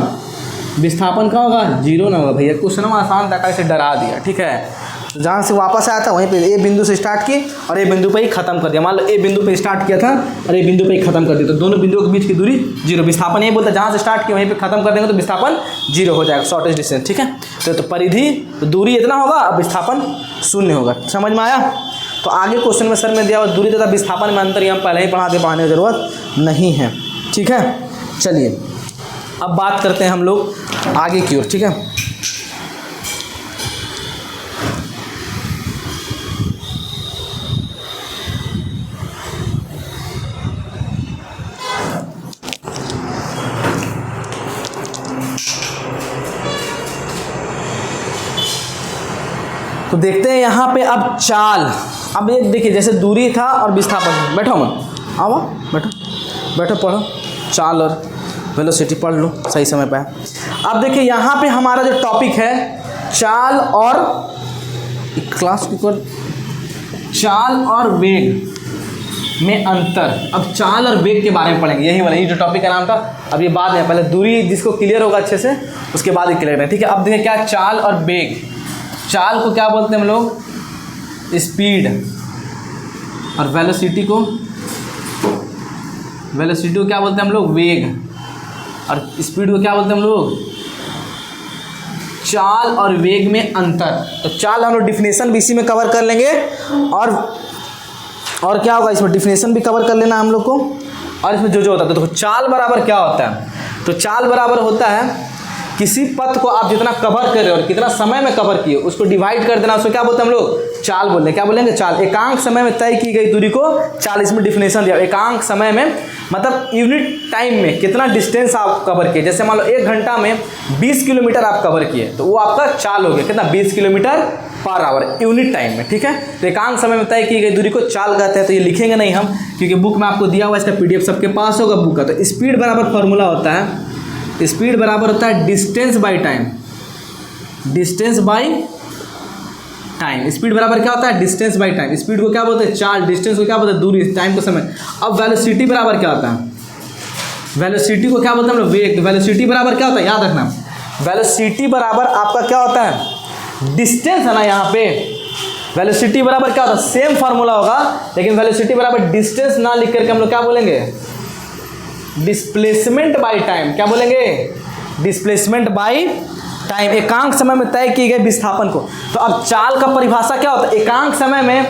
विस्थापन का होगा 0 ना होगा। भैया क्वेश्चन में आसान था, से डरा दिया, ठीक है। जहाँ से वापस आया था वहीं पे ए बिंदु से स्टार्ट किए और ए बिंदु पे ही खत्म कर दिया। मान लो ए बिंदु पे स्टार्ट किया था और ए बिंदु पे ही खत्म कर दिया, तो दोनों बिंदुओं के बीच की दूरी 0। विस्थापन यही बोलता है, जहाँ से स्टार्ट किया वहीं पे खत्म कर देंगे तो विस्थापन 0 हो जाएगा, शॉर्टेस्ट डिस्टेंस, ठीक है। तो परिधि, तो दूरी इतना होगा, अब विस्थापन 0 होगा। समझ में आया। तो आगे क्वेश्चन में सर में दिया हुआ दूरी तथा विस्थापन में अंतर, हम पहले ही पढ़ाते, पढ़ाने की जरूरत नहीं है, ठीक है। चलिए अब बात करते हैं हम लोग आगे की ओर, ठीक है। तो देखते हैं यहाँ पे अब चाल। अब ये देखिए जैसे दूरी था और विस्थापन, बैठो मत, आओ बैठो पढ़ो, चाल और वेलोसिटी पढ़ लो सही समय पे। अब देखिए यहाँ पे हमारा जो टॉपिक है चाल और क्लास के ऊपर, चाल और वेग में अंतर। अब चाल और वेग के बारे में पढ़ेंगे, यही वाला, ये जो टॉपिक का नाम था। अब ये बाद में, पहले दूरी जिसको क्लियर होगा अच्छे से उसके बाद ही क्लियर है, ठीक है। अब देखिए क्या चाल और वेग। चाल को क्या बोलते हैं हम लोग, स्पीड, और वेलोसिटी को क्या बोलते हैं हम लोग, वेग, और स्पीड को क्या बोलते हैं हम लोग, चाल और वेग में अंतर। तो चाल हम लोग डिफिनेशन भी इसी में कवर कर लेंगे और और क्या होगा इसमें डिफिनेशन भी कवर कर लेना हम लोग को। और इसमें जो होता है तो चाल बराबर क्या होता है, तो चाल बराबर होता है किसी पथ को आप जितना कवर कर रहे हो और कितना समय में कवर किए उसको डिवाइड कर देना, उसको क्या बोलते हैं हम लोग, चाल बोलते हैं। क्या बोलेंगे, चाल। एकांक समय में तय की गई दूरी को चाल, इसमें डिफिनेशन दिया। एकांक समय में मतलब यूनिट टाइम में कितना डिस्टेंस आप कवर किए। जैसे मान लो 1 घंटा में 20 किलोमीटर आप कवर किए तो वो आपका चाल हो गया, कितना, 20 kilometre per hour unit time में, ठीक है। तो एकांक समय में तय की गई दूरी को चाल कहते हैं। तो ये लिखेंगे नहीं हम, क्योंकि बुक में आपको दिया हुआ, इसका PDF सबके पास होगा बुक का। तो स्पीड बराबर फॉर्मूला होता है, स्पीड बराबर होता है distance by time, distance by time. Speed बराबर क्या होता है, डिस्टेंस बाई टाइम। स्पीड को क्या बोलते हैं, चाल, डिस्टेंस को क्या बोलते हैं, दूरी, टाइम को समय। अब वेलोसिटी बराबर क्या होता है, वेलोसिटी को क्या बोलते हैं हम लोग, वेग। तो वेलोसिटी बराबर क्या होता है, याद रखना, वेलोसिटी बराबर आपका क्या होता है, डिस्टेंस है ना। यहाँ पे वेलोसिटी बराबर क्या होता है, सेम फार्मूला होगा, लेकिन वेलोसिटी बराबर डिस्टेंस ना लिख करके हम लोग क्या बोलेंगे, डिस्प्लेसमेंट बाय टाइम। क्या बोलेंगे, डिस्प्लेसमेंट बाय टाइम। एकांक समय में तय किए गए विस्थापन को। तो अब चाल का परिभाषा क्या होता है, एकांक समय में,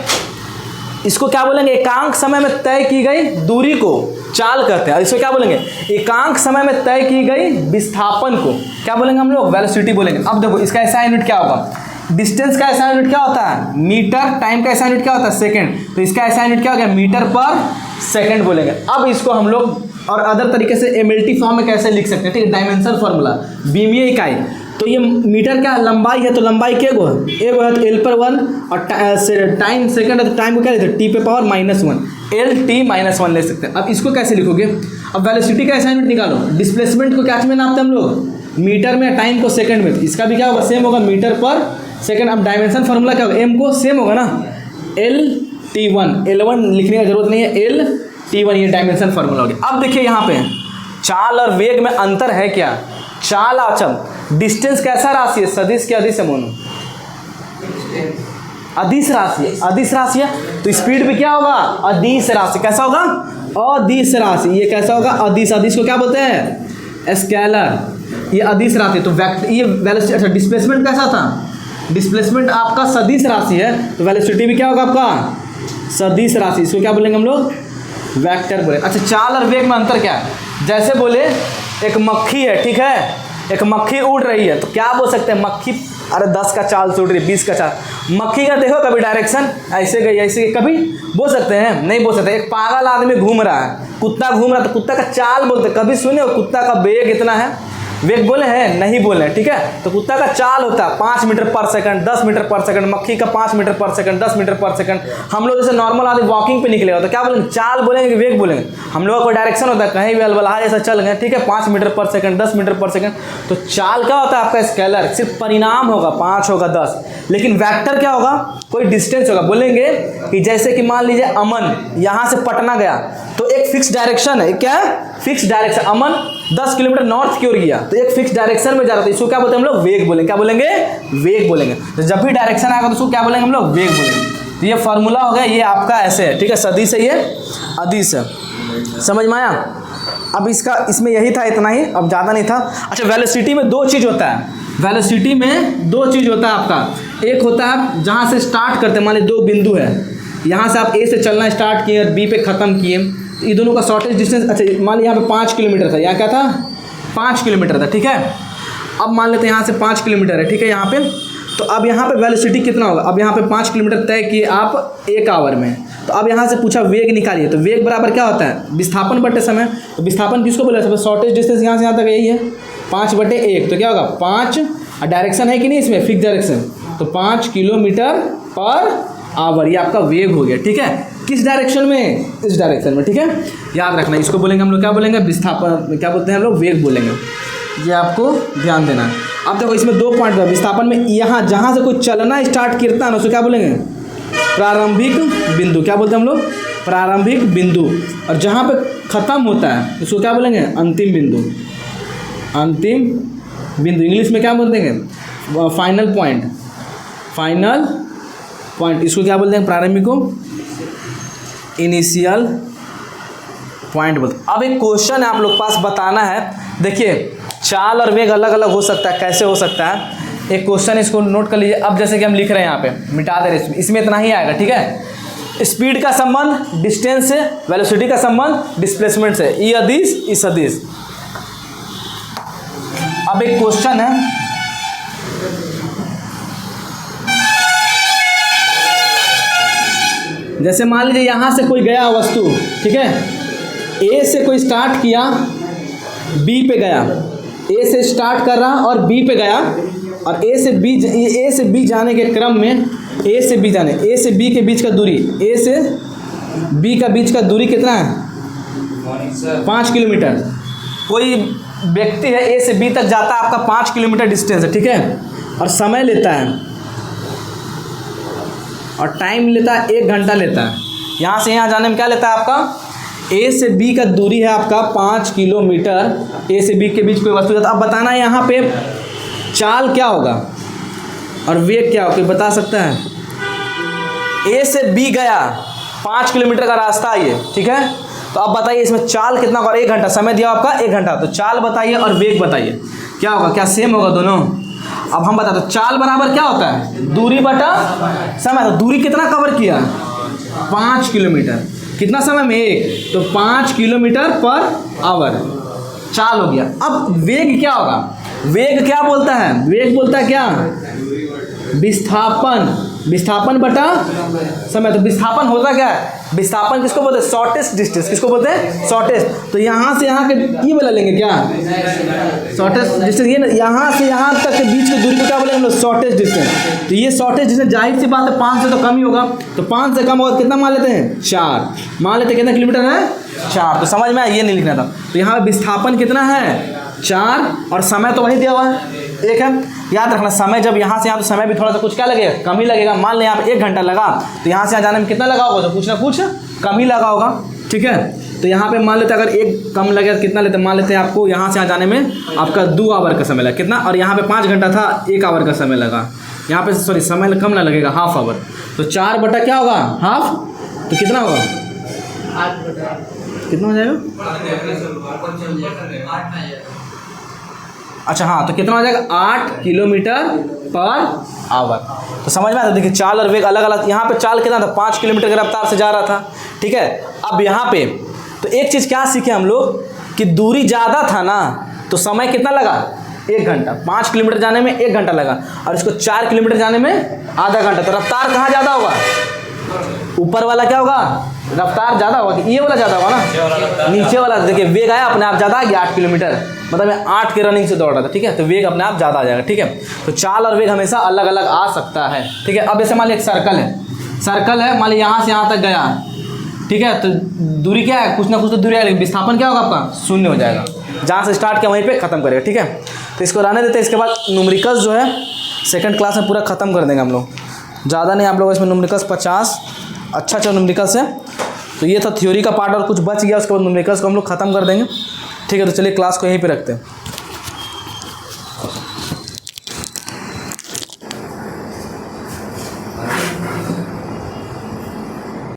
इसको क्या बोलेंगे, एकांक समय में तय की गई दूरी को चाल कहते हैं। इसको क्या बोलेंगे, एकांक समय में तय की गई विस्थापन को क्या बोलेंगे हम लोग, वेलोसिटी बोलेंगे। अब देखो इसका ऐसा यूनिट क्या होगा, डिस्टेंस का ऐसा यूनिट क्या होता है, मीटर। टाइम का ऐसा यूनिट क्या होता है, सेकंड। तो इसका ऐसा यूनिट क्या हो गया, मीटर पर सेकंड बोलेंगे। अब इसको हम लोग और अदर तरीके से MLT फॉर्म में कैसे लिख सकते हैं, ठीक है, डायमेंशन फार्मूला, बीमीय इकाई। तो ये मीटर क्या लंबाई है, तो लंबाई क्या गो है, एगो है, तो L पर 1, और टाइम सेकंड है तो टाइम को क्या लेते हैं, T पे पावर -1, LT-1 ले सकते हैं। अब इसको कैसे लिखोगे, अब वेलोसिटी का ऐसा यूनिट निकालो, डिस्प्लेसमेंट को क्या में नापते हैं हम लोग, मीटर में, टाइम को सेकंड में। तो इसका भी क्या होगा, सेम होगा, मीटर पर सेकंड। अब डायमेंशन फार्मूला क्या होगा, M को सेम होगा ना, LT1, L1 लिखने का जरूरत नहीं है, LT1, ये डायमेंशन फार्मूला हो गया। अब देखिए यहाँ पे चाल और वेग में अंतर है क्या, चाल अचम, डिस्टेंस कैसा राशि है, सदिश के अदिश है, मोनो अदिश राशि, अदिश राशि है। तो स्पीड भी क्या होगा, अदिश राशि। कैसा होगा, अदिश राशि। ये कैसा होगा, अदिश। अदिश को क्या बोलते हैं, स्केलर। ये अदिश राशि। तो ये वेलोसिटी, अच्छा डिस्प्लेसमेंट कैसा था, डिस्प्लेसमेंट आपका सदिश राशि है, तो वेलोसिटी भी क्या होगा आपका, सदिश राशि। इसको क्या बोलेंगे हम लोग, वेक्टर बोले। अच्छा चाल और वेग में अंतर क्या है, जैसे बोले एक मक्खी है, ठीक है, एक मक्खी उड़ रही है, तो क्या बोल सकते हैं, मक्खी अरे 10 का चाल से उड़ रही है, 20 का चाल। मक्खी का देखो कभी डायरेक्शन, ऐसे गई ऐसे गई, कभी बोल सकते हैं, नहीं बोल सकते। एक पागल आदमी घूम रहा है, कुत्ता घूम रहा है, तो कुत्ता का चाल बोलते, कभी सुने हो कुत्ता का वेग इतना है, वेग बोले हैं, नहीं बोले, ठीक है। तो कुत्ता का चाल होता है 5 मीटर पर सेकंड, 10 मीटर पर सेकंड। मक्खी का 5 मीटर पर सेकंड, 10 मीटर पर सेकंड। हम लोग जैसे नॉर्मल आदमी वॉकिंग पे निकलेगा तो क्या बोलेंगे, चाल बोलेंगे कि वेग बोलेंगे। हम लोगों का डायरेक्शन होता है, कहीं भी अलबला जैसा चल गए, ठीक है, 5 मीटर पर सेकंड, 10 मीटर पर सेकंड। तो चाल क्या होता है आपका, स्केलर, सिर्फ परिणाम होगा, 5 होगा, 10। लेकिन वेक्टर क्या होगा, कोई डिस्टेंस होगा। बोलेंगे कि जैसे कि मान लीजिए अमन यहाँ से पटना गया, तो एक फिक्स डायरेक्शन है, क्या है, फिक्स डायरेक्शन। अमन 10 किलोमीटर नॉर्थ की ओर गया, तो एक फिक्स डायरेक्शन में जा रहा था, इसको क्या बोलते हैं हम लोग, वेग बोलेंगे। क्या बोलेंगे, वेग बोलेंगे। तो जब भी डायरेक्शन आएगा तो उसको क्या बोलेंगे हम लोग, वेग बोलेंगे। तो ये फार्मूला हो गया, ये आपका ऐसे है, ठीक है, सदिश है, ये अदिश है। समझ में आया। अब इसमें यही था, इतना ही, अब ज़्यादा नहीं था। अच्छा वेलोसिटी में 2 चीज़ होता है, वेलोसिटी में 2 चीज़ होता है आपका। एक होता है जहाँ से स्टार्ट करते हैं, मान लीजिए 2 बिंदु है, यहाँ से आप A से चलना स्टार्ट किए और B पे ख़त्म किए, तो ये दोनों का शॉर्टेज डिस्टेंस। अच्छा मान लीजिए यहाँ पे 5 किलोमीटर था, यहाँ क्या था, 5 किलोमीटर था, ठीक है। अब मान लेते हैं यहाँ से 5 किलोमीटर है, ठीक है, यहाँ पे। तो अब यहाँ पे वेलोसिटी कितना होगा, अब यहाँ पे 5 किलोमीटर तय किए आप 1 आवर में। तो अब यहाँ से पूछा वेग निकालिए, तो वेग बराबर क्या होता है, विस्थापन बटे समय। तो विस्थापन किसको बोला, सब शॉर्टेज डिस्टेंस यहाँ से यहाँ तक यही है, 5/1। तो क्या होगा, 5, और डायरेक्शन है कि नहीं इसमें, फिक्स डायरेक्शन, तो 5 किलोमीटर पर आवर, ये आपका वेग हो गया, ठीक है। किस डायरेक्शन में, इस डायरेक्शन में, ठीक है, याद रखना। इसको बोलेंगे हम लोग, क्या बोलेंगे, विस्थापन, क्या बोलते हैं हम लोग, वेग बोलेंगे। ये आपको ध्यान देना है। अब देखो इसमें 2 पॉइंट है विस्थापन में, यहाँ जहाँ से कोई चलना स्टार्ट करता है ना, उसको क्या बोलेंगे, प्रारंभिक बिंदु। क्या बोलते हैं हम लोग, प्रारंभिक बिंदु। और जहाँ पे ख़त्म होता है उसको क्या बोलेंगे, अंतिम बिंदु। अंतिम बिंदु इंग्लिश में क्या बोलते हैं, फाइनल पॉइंट, फाइनल पॉइंट। इसको क्या बोलते हैं, प्रारंभिक को इनिशियल पॉइंट बोलते हैं। अब एक क्वेश्चन है आप लोग पास, बताना है। देखिए चाल और वेग अलग अलग हो सकता है, कैसे हो सकता है, एक क्वेश्चन, इसको नोट कर लीजिए। अब जैसे कि हम लिख रहे हैं यहाँ पे, मिटा दे रहे हैं, इसमें इतना ही आएगा, ठीक है। स्पीड का संबंध डिस्टेंस से, वेलोसिटी का संबंध डिस्प्लेसमेंट से, ई अदिश ई सदिश। अब एक क्वेश्चन है, जैसे मान लीजिए यहां से कोई गया वस्तु, ठीक है, ए से कोई स्टार्ट किया, बी पे गया, ए से स्टार्ट कर रहा और बी पे गया, और ए से बी जाने के क्रम में, ए से बी के बीच का दूरी, ए से बी का बीच का दूरी कितना है? 5 किलोमीटर। कोई व्यक्ति है ए से बी तक जाता है, आपका 5 किलोमीटर डिस्टेंस है, ठीक है, और समय लेता है और टाइम लेता है 1 घंटा लेता है। यहाँ से यहाँ जाने में क्या लेता है आपका? ए से बी का दूरी है आपका 5 किलोमीटर, ए से बी के बीच कोई वस्तु जाता है। अब बताना है यहाँ पे चाल क्या होगा और वेग क्या होगा, बता सकता है? ए से बी गया 5 किलोमीटर का रास्ता है ये, ठीक है, तो अब बताइए इसमें चाल कितना होगा? 1 घंटा समय दिया आपका, 1 घंटा, तो चाल बताइए और वेग बताइए क्या होगा, क्या सेम होगा दोनों? अब हम बताते हैं चाल बराबर क्या होता है? दूरी बटा समय। तो दूरी कितना कवर किया? 5 किलोमीटर। कितना समय में? 1, तो 5 किलोमीटर पर आवर चाल हो गया। अब वेग क्या होगा? वेग क्या बोलता है? वेग बोलता है क्या? विस्थापन बटा समय। तो विस्थापन होता क्या है? विस्थापन किसको बोलते हैं? Shortest distance. किसको बोलते हैं? शॉर्टेस्ट। तो यहाँ से यहाँ के ये बोला लेंगे क्या? Shortest distance. ये यहाँ से यहाँ तक के बीच की दूरी को क्या बोलेंगे हम लोग? Shortest distance. तो ये शॉर्टेस्ट डिस्टेंस जाहिर सी बात है 5 से तो कम ही होगा, तो 5 से कम होगा कितना मान लेते हैं? 4 मान लेते हैं। कितना किलोमीटर है? 4। तो समझ में आया, ये नहीं लिखना था। तो यहाँ विस्थापन कितना है? 4, और समय तो वही दिया हुआ है 1 है। याद रखना समय जब यहाँ से यहाँ, तो समय भी थोड़ा सा कुछ क्या लगेगा? कम ही लगेगा। मान लें यहाँ पे 1 घंटा लगा, तो यहाँ से यहाँ जाने में कितना लगा होगा? तो कुछ ना कुछ कम ही लगा होगा, ठीक है। तो यहाँ पे मान लेते हैं अगर 1 कम लगे तो कितना लेते हैं? मान लेते हैं आपको यहाँ से यहाँ जाने में आपका 2 आवर का समय लगा, कितना? और यहाँ पे 5 घंटा था, 1 आवर का समय लगा। यहाँ पे सॉरी समय कम ना लगेगा, ½ आवर। तो 4 बटा क्या होगा? ½ तो कितना होगा? 8 कितना हो जाएगा? अच्छा हाँ, तो कितना हो जाएगा? 8 किलोमीटर पर आवर। तो समझ में आता है? देखिए चाल और वेग अलग अलग। यहाँ पे चाल कितना था? 5 किलोमीटर की रफ्तार से जा रहा था, ठीक है। अब यहाँ पे तो एक चीज़ क्या सीखे हम लोग कि दूरी ज़्यादा था ना, तो समय कितना लगा? 1 घंटा। 5 किलोमीटर जाने में 1 घंटा लगा, और इसको 4 किलोमीटर जाने में आधा घंटा। तो रफ्तार कहाँ ज़्यादा होगा? ऊपर वाला क्या होगा? रफ्तार ज़्यादा होगा कि ये वाला ज़्यादा होगा ना? नीचे वाला। देखिए वेग आया अपने आप ज़्यादा आ गया 8 किलोमीटर, मतलब मैं 8 के रनिंग से दौड़ रहा था, ठीक है, तो वेग अपने आप ज़्यादा आ जाएगा, ठीक है। तो चाल और वेग हमेशा अलग अलग आ सकता है, ठीक है। अब जैसे मान लीजिए एक सर्कल है, मान लीजिए यहाँ से यहाँ तक गया, ठीक है, तो दूरी क्या है? कुछ ना कुछ तो दूरी है, विस्थापन क्या होगा आपका? 0 हो जाएगा। जहाँ से स्टार्ट किया वहीं पर खत्म करेगा, ठीक है। तो इसको रहने देते हैं। इसके बाद न्यूमेरिकल्स जो है सेकंड क्लास में पूरा ख़त्म कर देंगे हम लोग, ज़्यादा नहीं। आप लोग इसमें न्यूमेरिकल्स 50 अच्छा न्यूमेरिकल्स है। तो ये था थ्योरी का पार्ट, और कुछ बच गया उसके बाद न्यूमेरिकल्स को हम लोग ख़त्म कर देंगे, ठीक है। तो चलिए क्लास को यहीं पे रखते हैं।